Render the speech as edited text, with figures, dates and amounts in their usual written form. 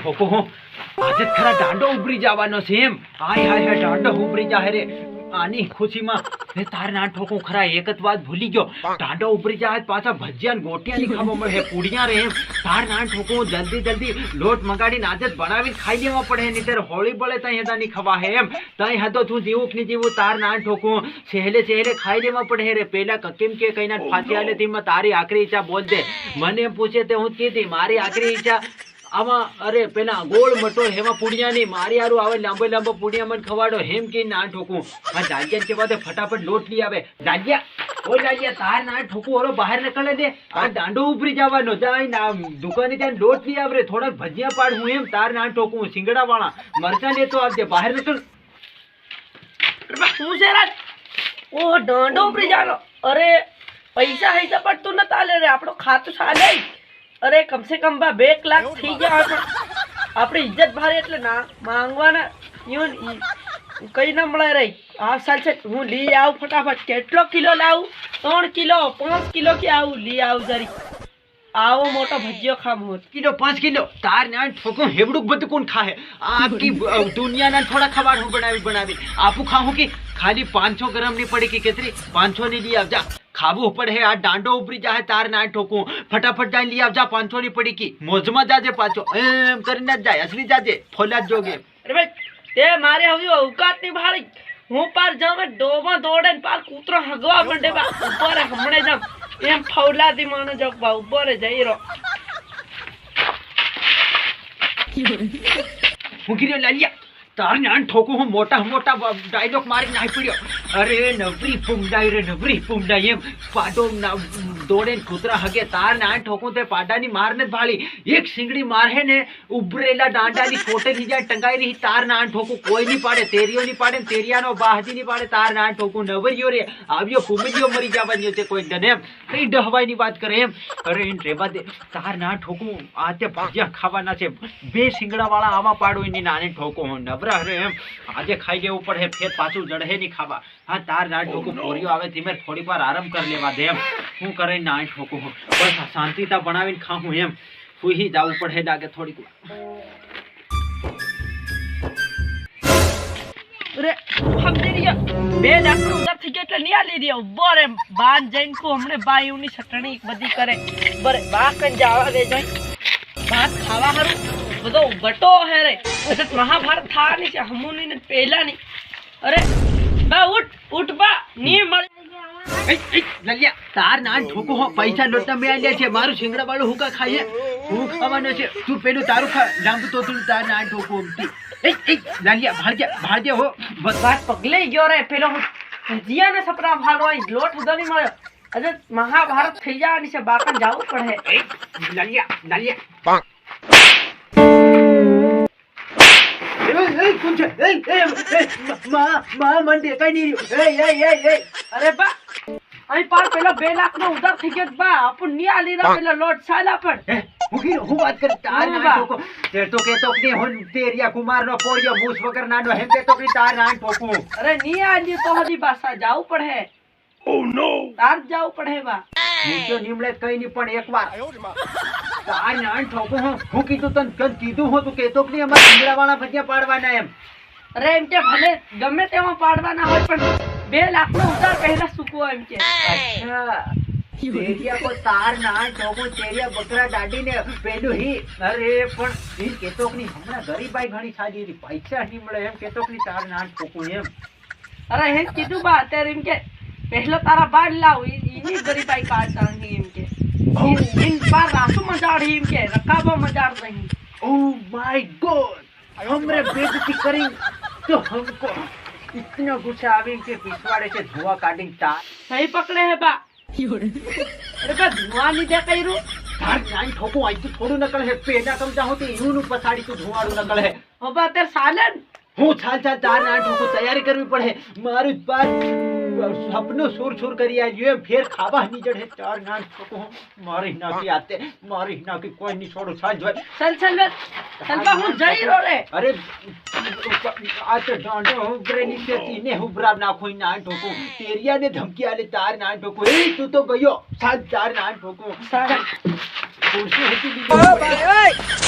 ઠોકો હું આજે ખરા દાંડો ઉભરી જવાનો છે એમ હાય હાય હાય દાંડો ઉભરી જાહે રે આની ખુશીમાં મે તાર ના ઠોકો ખરા એક જ વાત ભૂલી ગયો દાંડો ઉભરી જાય પાછા ભજીયા ને ગોટિયા ની ખાવા મળે પૂડિયા રે એમ તાર ના ઠોકો જલ્દી જલ્દી લોટ મગાડીને આજે જ બનાવીને ખાઈ લેવા પડે નહીં ત્યારે હોળી બળે તઈ હેદા ની ખવા હે એમ તઈ હતો તું જીવું કે નહીં જીવું તાર ના ઠોકો સહેલે સહેલે ખાઈ લેવા પડે રે પેલા કકેમ કે કઈના ફાંસી આલે થી તારી આખરી ઈચ્છા બોલ દે મને પૂછે તે હું કીધી મારી આખરી ઈચ્છા આમાં અરે પેલા ગોળ મટોળ હેમાં પુડિયા ની મારી હારું આવે લાંબો લાંબો પુડિયા મને ખવાડો હેમ કે ના ઠોકું આ દાડિયા કે બાદ ફટાફટ લોટ લઈ આવે દાડિયા ઓ દાડિયા તાર ના ઠોકું ઓલો બહાર નીકળે દે આ દાંડો ઉપરી જવાનો જાય ના દુકાને ત્યાં લોટ લઈ આવે થોડાક ભજીયા પાડ હું એમ તાર ના ઠોકું સિંગડા વાળા મરચા લેતો આવજે બહાર નીકળ શું છે રાજ ઓ દાંડો ઉપરી જાનો અરે પૈસા હૈસા પડતું ન તાલે રે આપણો ખાતું ચાલે અરે કમ સે કમ 2 લાખ થઈ ગયા આપણી ઇજ્જત ભારે એટલે ના માંગવાના ઈવન કઈ ના મળે રહી આ સાલ છે હું લઈ આવું ફટાફટ કેટલો કિલો લાવું 3 કિલો 5 કિલો કે આવું લઈ આવું જરી આવો મોટો ભજીયો ખામ હોત કિલો 5 કિલો તાર ના ઠોકો હેવડું બધું કોણ ખાહે આખી દુનિયાના થોડા ખવાડ હું બનાવી આપું ખાઉં કે ખાલી 500 ગ્રામ ની પડી કે કેતરી 500 ની લઈ આવજા ખાવું પડે આ દાંડો ઉપરી જાય તાર ના ઠોકું ફટાફટ જાય લઈ આવજા 500 ની પડી કી મોજમાં જાજે પાછો એમ કરીને જ જાય અસલી જાજે ફોલા જ જોગે અરે ભાઈ તે મારે હવે અવકાત ની ભાળી હું પાર જામ ડોમાં દોડે ને પાર કૂતરો હગવા મંડે બા ઉપર હમણે જામ એમ ફૌલાદી માનો જક બા ઉપર જઈ રો હું કીધું લાલિયા તાર ના ઠોકું હું મોટા ડાયલોગ મારી નાખી પડ્યો અરે નવરી ફૂમડાઈ એમ પાડો દોડે કૂતરા હગે તાર ના ઠોકું તે પાડાની મારને જ ભાળી એક સિંગડી મારે ને ઉભરેલા દાંડાની છોટે થી જાય ટંગાઈ રહી તાર ના ઠોકું કોઈ નહીં પાડે તેરીઓ નહીં પાડે તેરિયાનો બાહજી નહીં પાડે તાર ના ઠોકું નવરિયો રે આવ્યો ફૂમડીઓ મરી જવાની છે કોઈ જને એમ કઈ ડહવાઈ ની વાત કરે એમ અરે એને રેવા દે તાર ના ઠોકું આ તે ભજીયા ખાવાના છે 2 સિંગડા વાળા આવા પાડો એની નાની ઠોકું હું એમ આજે ખાઈ લેવું પડે ફેર પાછું જડે નહીં ખાવા હા તાર ના ઠોકું પોરિયો આવે ધીમે થોડીક વાર આરામ કરી લેવા દે એમ હું કરે ના ઠોકું બસ શાંતિતા બનાવીને ખાવું એમ સુઈ જવું પડે લાગે થોડીક અરે સમજી રહ્યા 2 લાખ ઉધાર થઈ ગયા એટલે નહીં આલી રહ્યા બોરે બાન જઈને કો હમણે બાયુની ચટણી બધી કરે બરે બા કન જાવા દે જોઈ ભાત ખાવા હારું બધો ગટો હે રે મહાભારત થાની છે હમુની ને પહેલાની અરે બા ઉઠ બા ની મળે લલ્યા તાર ના ઠોકો હો પૈસા લોટા મે આલ્યા છે મારું સિંગડા વાળું હું કા ખાઈએ હું ખાવાનો છે તું પેલું તારું ખા લાંબુ તો તું તાર ના ઠોકો લલ્યા ભાળજે હો વાત પગલે ગયો રે પેલો ભજીયા ને સપરા ભાળવા લોટ ઉધા નહીં મળ્યો અરે મહાભારત થઈ જવાની છે બાકન જાવું પડે લલ્યા અરે બા અહીં પાર પેલા 2 લાખ નો ઉધાર થઈ ગયો બા આપણ ની આલી રા પેલા લોટ સાલા પણ હું વાત કરી તાર ના ઠોકો તે તો કેતો કે હું તેરિયા કુમાર નો પોરિયો મૂસ વગર નાનો હેમ કેતો કે તાર ના ઠોકો અરે ની આલી તો હજી બાસા જાવું પડે ઓ નો તાર જાવું પડે બા નીચો નિમળે કઈ ની પણ એકવાર તાર ના ઠોકો હું કીધું તને કીધું હું તું કેતો કે અમાર સિંગડા વાળા ભજીયા પાડવાના એમ અરે એમ કે ભલે ગમે તેમાં પાડવાના હોય પણ 2 લાખ નો ઉધાર પહેલા સુકવો એમ કે અચ્છા તેરિયા કો તાર ના ઠોકો તેરિયા બકરા દાડી ને પેલું હી અરે પણ ઈ કેતો કે હમણાં ગરીબાઈ ઘણી સાજી હતી પૈસા નિમળે એમ કેતો કે તાર ના ઠોકો એમ અરે હે કીધું બા અત્યારે એમ કે પહેલો તારા બાદ લાવ ઈની ગરીબાઈ કાઢતા એમ કે इन बार रासू मजाड़ी इनके रकाबो मजार नहीं ओ माय गॉड हमरे बेइज्जती करी तो हमको इतना गुस्सा आवे के पिछवाड़े से धुआं काटिंग तार सही पकड़े है बा अरे बा धुआं नहीं दे कइरू तार नाई ठोको आई तो थोड़ू नकल है पेड़ा कम जा होती यूं नु पछाड़ी तो धुआड़ू नकल है हो बा तेरे सालन હું ચાલ તાર ના ઠોકો તૈયારી કરવી પડે મારું બાર સપનું સુર કરી આવ્યું ફેર ખાવા ની જડે તાર ના ઠોકો મારી નાખી આતે મારી નાખી કોઈ ની છોડો છાલ જોય चल बा હું જઈ રો રે અરે આ તો ડાંડો ઉભરે નીચે તીને ઉભરા નાખો ના ઠોકો તેરિયા ને ધમકી આલે તાર ના ઠોકો એ તું તો ગયો ચાલ તાર ના ઠોકો સારા ખુરશી હતી બીજી